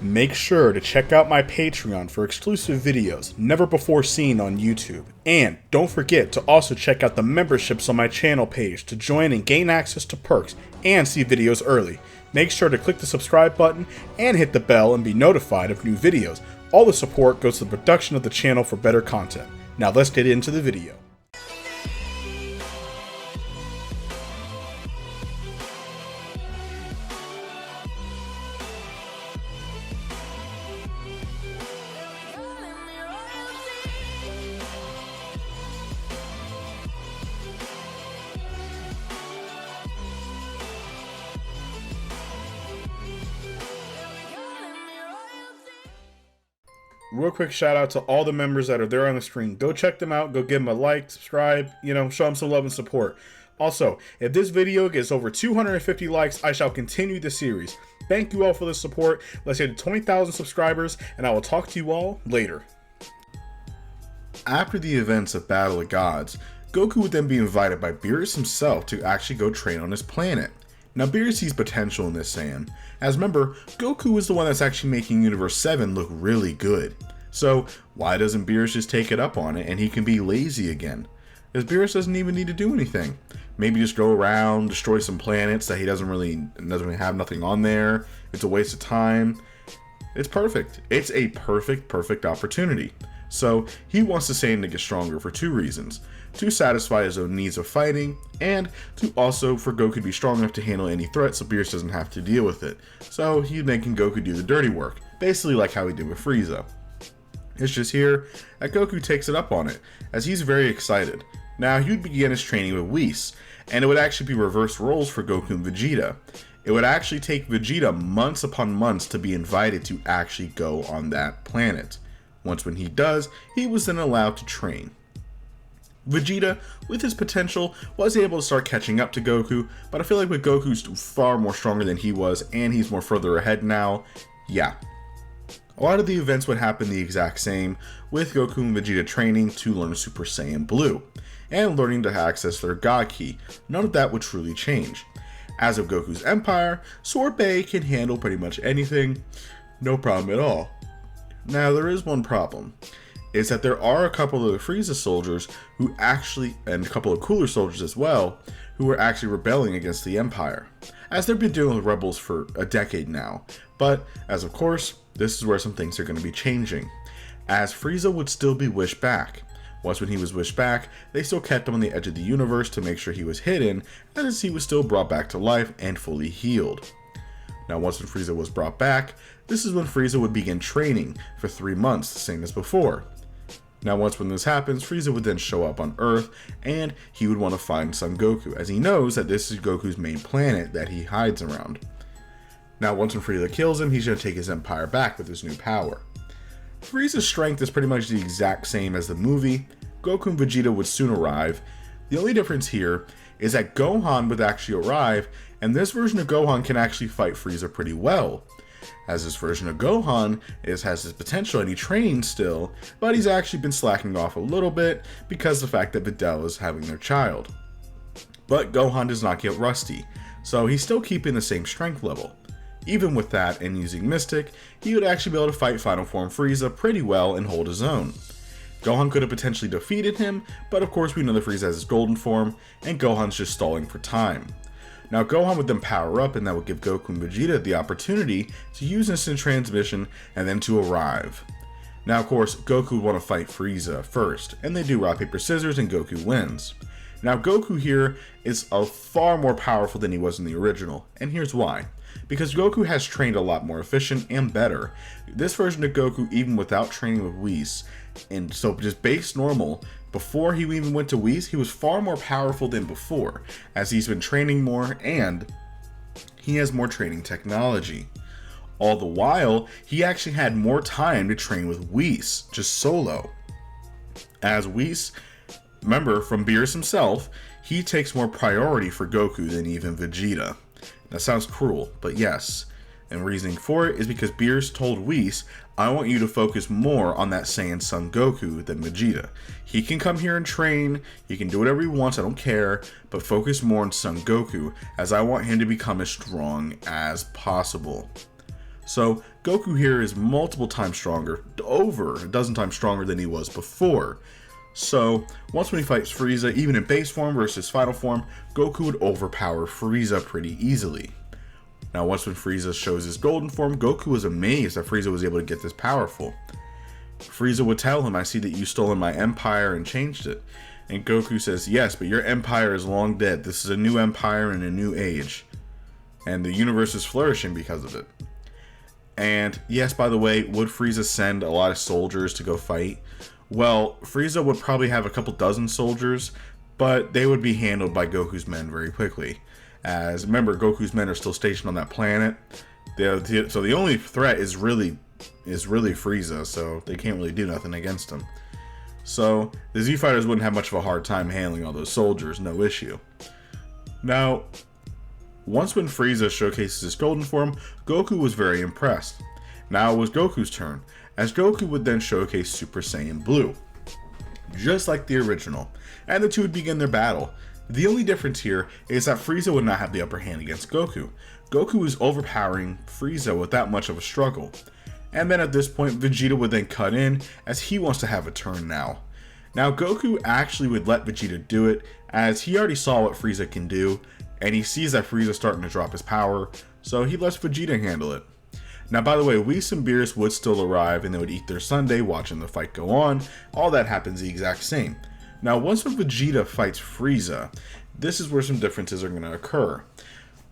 Make sure to check out my Patreon for exclusive videos never before seen on YouTube. And don't forget to also check out the memberships on my channel page to join and gain access to perks and see videos early. Make sure to click the subscribe button and hit the bell and be notified of new videos. All the support goes to the production of the channel for better content. Now let's get into the video. Real quick shout out to all the members that are there on the screen. Go check them out. Go give them a like, subscribe, show them some love and support. Also, if this video gets over 250 likes, I shall continue the series. Thank you all for the support. Let's hit 20,000 subscribers, and I will talk to you all later. After the events of Battle of Gods, Goku would then be invited by Beerus himself to actually go train on his planet. Now, Beerus sees potential in this Saiyan, as remember, Goku is the one that's actually making Universe 7 look really good. So, why doesn't Beerus just take it up on it and he can be lazy again? Because Beerus doesn't even need to do anything. Maybe just go around, destroy some planets that he doesn't really have nothing on there. It's a waste of time. It's perfect. It's a perfect opportunity. So, he wants the Saiyan to get stronger for two reasons. To satisfy his own needs of fighting, and to also for Goku to be strong enough to handle any threat so Beerus doesn't have to deal with it. So he's making Goku do the dirty work, basically like how he did with Frieza. It's just here that Goku takes it up on it, as he's very excited. Now he would begin his training with Whis, and it would actually be reversed roles for Goku and Vegeta. It would actually take Vegeta months upon months to be invited to actually go on that planet. Once when he does, he was then allowed to train. Vegeta, with his potential, was able to start catching up to Goku, but I feel like with Goku's far more stronger than he was, and he's more further ahead now, yeah. A lot of the events would happen the exact same, with Goku and Vegeta training to learn Super Saiyan Blue, and learning to access their God Ki. None of that would truly change. As of Goku's Empire, Sorbet can handle pretty much anything, no problem at all. Now there is one problem. Is that there are a couple of the Frieza soldiers who actually, and a couple of cooler soldiers as well, who are actually rebelling against the Empire, as they've been dealing with rebels for a decade now. But, as of course, this is where some things are going to be changing, as Frieza would still be wished back. Once when he was wished back, they still kept him on the edge of the universe to make sure he was hidden, as he was still brought back to life and fully healed. Now once when Frieza was brought back, this is when Frieza would begin training for 3 months, the same as before. Now once when this happens, Frieza would then show up on Earth, and he would want to find Son Goku, as he knows that this is Goku's main planet that he hides around. Now once when Frieza kills him, he's going to take his empire back with his new power. Frieza's strength is pretty much the exact same as the movie. Goku and Vegeta would soon arrive. The only difference here is that Gohan would actually arrive, and this version of Gohan can actually fight Frieza pretty well. As this version of Gohan has his potential and he trains still, but he's actually been slacking off a little bit because of the fact that Videl is having their child. But Gohan does not get rusty, so he's still keeping the same strength level. Even with that and using Mystic, he would actually be able to fight Final Form Frieza pretty well and hold his own. Gohan could have potentially defeated him, but of course we know that Frieza has his golden form, and Gohan's just stalling for time. Now Gohan would then power up, and that would give Goku and Vegeta the opportunity to use instant transmission and then to arrive. Now of course, Goku would want to fight Frieza first, and they do rock, paper, scissors, and Goku wins. Now Goku here is far more powerful than he was in the original, and here's why. Because Goku has trained a lot more efficient and better. This version of Goku, even without training with Whis, and so just base normal, before he even went to Whis, he was far more powerful than before, as he's been training more and he has more training technology. All the while, he actually had more time to train with Whis, just solo. As Whis, remember from Beerus himself, he takes more priority for Goku than even Vegeta. That sounds cruel, but yes. And reasoning for it is because Beerus told Whis, I want you to focus more on that Saiyan Son Goku than Vegeta. He can come here and train, he can do whatever he wants, I don't care, but focus more on Son Goku, as I want him to become as strong as possible. So Goku here is multiple times stronger, over a dozen times stronger than he was before. So, once when he fights Frieza, even in base form versus final form, Goku would overpower Frieza pretty easily. Now, once when Frieza shows his golden form, Goku was amazed that Frieza was able to get this powerful. Frieza would tell him, "I see that you stole my empire and changed it." And Goku says, "Yes, but your empire is long dead. This is a new empire in a new age. And the universe is flourishing because of it." And yes, by the way, would Frieza send a lot of soldiers to go fight? Well, Frieza would probably have a couple dozen soldiers, but they would be handled by Goku's men very quickly. As remember, Goku's men are still stationed on that planet. So the only threat is really Frieza, so they can't really do nothing against him. So the Z Fighters wouldn't have much of a hard time handling all those soldiers, no issue. Now, once when Frieza showcases his golden form, Goku was very impressed. Now it was Goku's turn, as Goku would then showcase Super Saiyan Blue, just like the original, and the two would begin their battle. The only difference here is that Frieza would not have the upper hand against Goku. Goku was overpowering Frieza without much of a struggle. And then at this point, Vegeta would then cut in, as he wants to have a turn now. Now Goku actually would let Vegeta do it, as he already saw what Frieza can do, and he sees that Frieza's starting to drop his power, so he lets Vegeta handle it. Now, by the way, Whis and Beerus would still arrive, and they would eat their sundae watching the fight go on. All that happens the exact same. Now, once when Vegeta fights Frieza, this is where some differences are going to occur.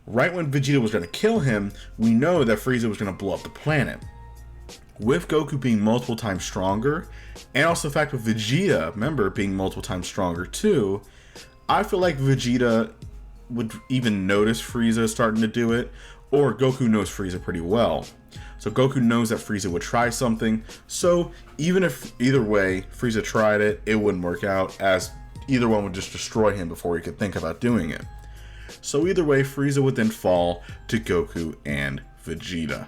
Right when Vegeta was going to kill him, we know that Frieza was going to blow up the planet. With Goku being multiple times stronger, and also the fact with Vegeta, remember, being multiple times stronger too, I feel like Vegeta would even notice Frieza starting to do it, or Goku knows Frieza pretty well. So Goku knows that Frieza would try something, so even if either way Frieza tried it, it wouldn't work out, as either one would just destroy him before he could think about doing it. So either way, Frieza would then fall to Goku and Vegeta.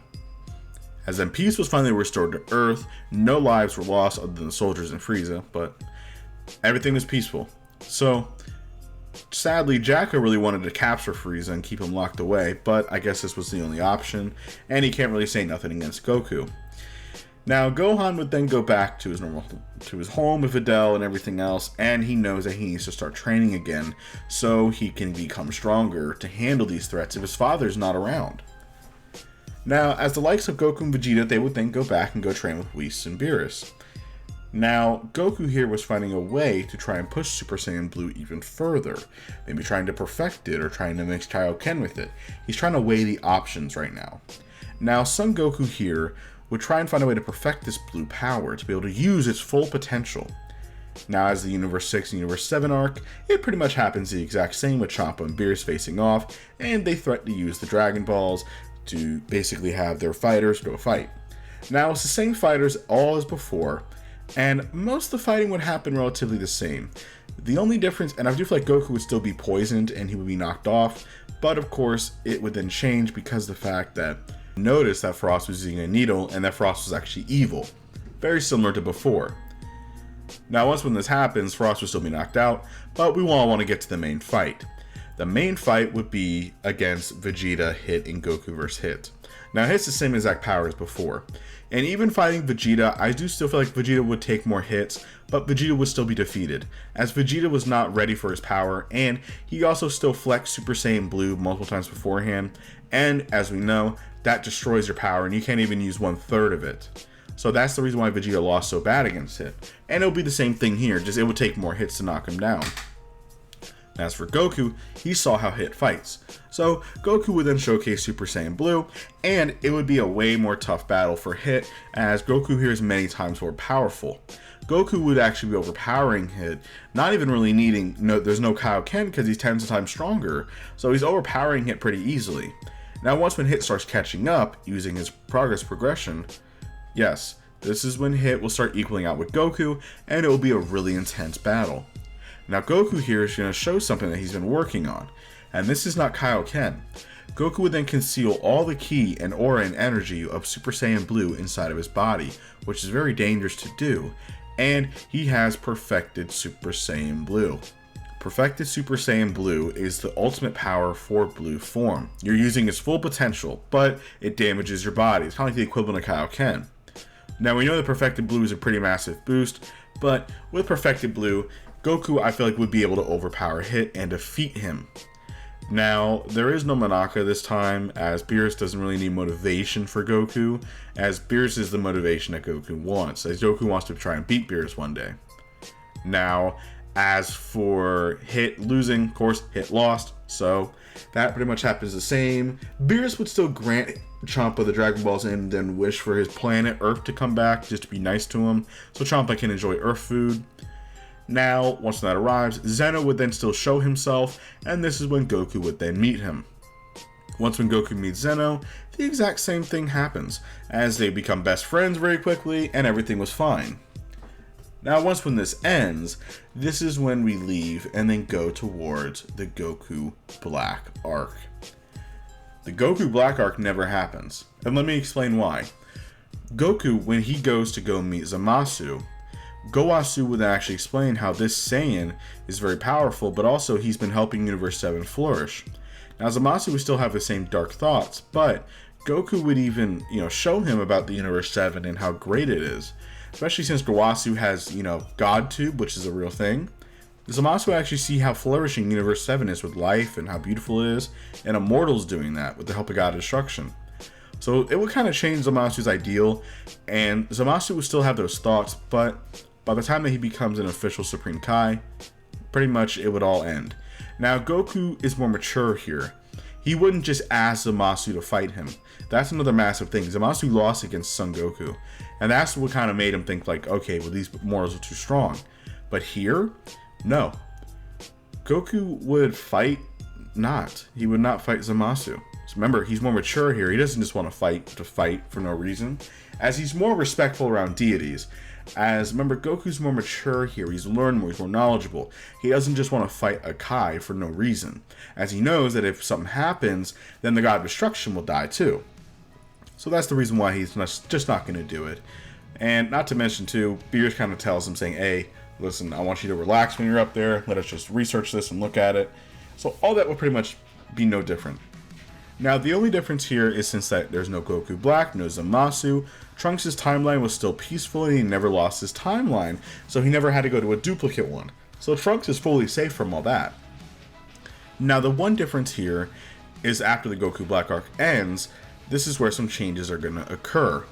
As then peace was finally restored to Earth, no lives were lost other than the soldiers and Frieza, but everything was peaceful. So sadly, Jacko really wanted to capture Frieza and keep him locked away, but I guess this was the only option, and he can't really say nothing against Goku. Now, Gohan would then go back to his home with Videl and everything else, and he knows that he needs to start training again so he can become stronger to handle these threats if his father's not around. Now, as the likes of Goku and Vegeta, they would then go back and go train with Whis and Beerus. Now, Goku here was finding a way to try and push Super Saiyan Blue even further. Maybe trying to perfect it or trying to mix Kaioken with it. He's trying to weigh the options right now. Now, Son Goku here would try and find a way to perfect this blue power to be able to use its full potential. Now, as the Universe 6 and Universe 7 arc, it pretty much happens the exact same with Champa and Beerus facing off, and they threaten to use the Dragon Balls to basically have their fighters go fight. Now, it's the same fighters all as before, and most of the fighting would happen relatively the same. The only difference, and I do feel like Goku would still be poisoned and he would be knocked off, but of course it would then change because of the fact that notice that Frost was using a needle and that Frost was actually evil. Very similar to before. Now once when this happens, Frost would still be knocked out, but we all want to get to the main fight. The main fight would be against Vegeta, Hit, and Goku vs Hit. Now Hit's the same exact power as before. And even fighting Vegeta, I do still feel like Vegeta would take more hits, but Vegeta would still be defeated, as Vegeta was not ready for his power, and he also still flexed Super Saiyan Blue multiple times beforehand, and as we know, that destroys your power, and you can't even use 1/3 of it. So that's the reason why Vegeta lost so bad against Hit. And it'll be the same thing here, just it would take more hits to knock him down. As for Goku, he saw how Hit fights. So Goku would then showcase Super Saiyan Blue, and it would be a way more tough battle for Hit, as Goku here is many times more powerful. Goku would actually be overpowering Hit, not even really needing, there's no Kaioken because he's 10 times stronger, so he's overpowering Hit pretty easily. Now once when Hit starts catching up, using his progression, yes, this is when Hit will start equaling out with Goku, and it will be a really intense battle. Now Goku here is going to show something that he's been working on, and this is not Kaioken. Goku would then conceal all the ki and aura and energy of Super Saiyan Blue inside of his body, which is very dangerous to do, and he has perfected Super Saiyan Blue. Perfected Super Saiyan Blue is the ultimate power for blue form. You're using its full potential, but it damages your body. It's kind of like the equivalent of Kaioken. Now, we know that Perfected Blue is a pretty massive boost, but with Perfected Blue, Goku, I feel like, would be able to overpower Hit and defeat him. Now, there is no Monaka this time, as Beerus doesn't really need motivation for Goku, as Beerus is the motivation that Goku wants, as Goku wants to try and beat Beerus one day. Now, as for Hit losing, of course, Hit lost, so that pretty much happens the same. Beerus would still grant Champa the Dragon Balls and then wish for his planet, Earth, to come back, just to be nice to him, so Champa can enjoy Earth food. Now, once that arrives, Zeno would then still show himself, and this is when Goku would then meet him. Once when Goku meets Zeno, the exact same thing happens, as they become best friends very quickly, and everything was fine. Now, once when this ends, this is when we leave and then go towards the Goku Black arc. The Goku Black arc never happens, and let me explain why. Goku, when he goes to go meet Zamasu, Gowasu would actually explain how this Saiyan is very powerful, but also he's been helping Universe 7 flourish. Now, Zamasu would still have the same dark thoughts, but Goku would even, show him about the Universe 7 and how great it is. Especially since Gowasu has, God Tube, which is a real thing. Zamasu actually see how flourishing Universe 7 is with life and how beautiful it is, and Immortal's doing that with the help of God Destruction. So it would kind of change Zamasu's ideal, and Zamasu would still have those thoughts, but by the time that he becomes an official Supreme Kai, pretty much it would all end. Now, Goku is more mature here. He wouldn't just ask Zamasu to fight him. That's another massive thing. Zamasu lost against Son Goku, and that's what kind of made him think like, okay, well, these morals are too strong. But here, no. Goku would fight not. He would not fight Zamasu. So remember, he's more mature here. He doesn't just want to fight for no reason, as he's more respectful around deities. As, remember, Goku's more mature here. He's learned more. He's more knowledgeable. He doesn't just want to fight a Kai for no reason, as he knows that if something happens, then the God of Destruction will die too. So that's the reason why he's just not going to do it. And not to mention, too, Beerus kind of tells him, saying, hey, listen, I want you to relax when you're up there. Let us just research this and look at it. So all that would pretty much be no different. Now, the only difference here is since that there's no Goku Black, no Zamasu, Trunks' timeline was still peaceful and he never lost his timeline, so he never had to go to a duplicate one. So Trunks is fully safe from all that. Now, the one difference here is after the Goku Black arc ends, this is where some changes are going to occur,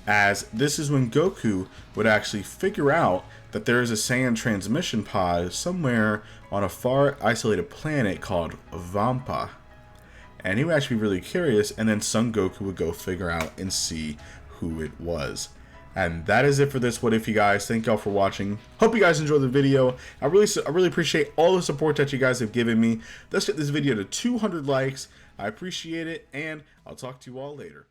as this is when Goku would actually figure out that there is a Saiyan transmission pod somewhere on a far isolated planet called Vampa. And he would actually be really curious, and then Son Goku would go figure out and see who it was. And that is it for this What If, you guys. Thank y'all for watching. Hope you guys enjoyed the video. I really appreciate all the support that you guys have given me. Let's get this video to 200 likes. I appreciate it, and I'll talk to you all later.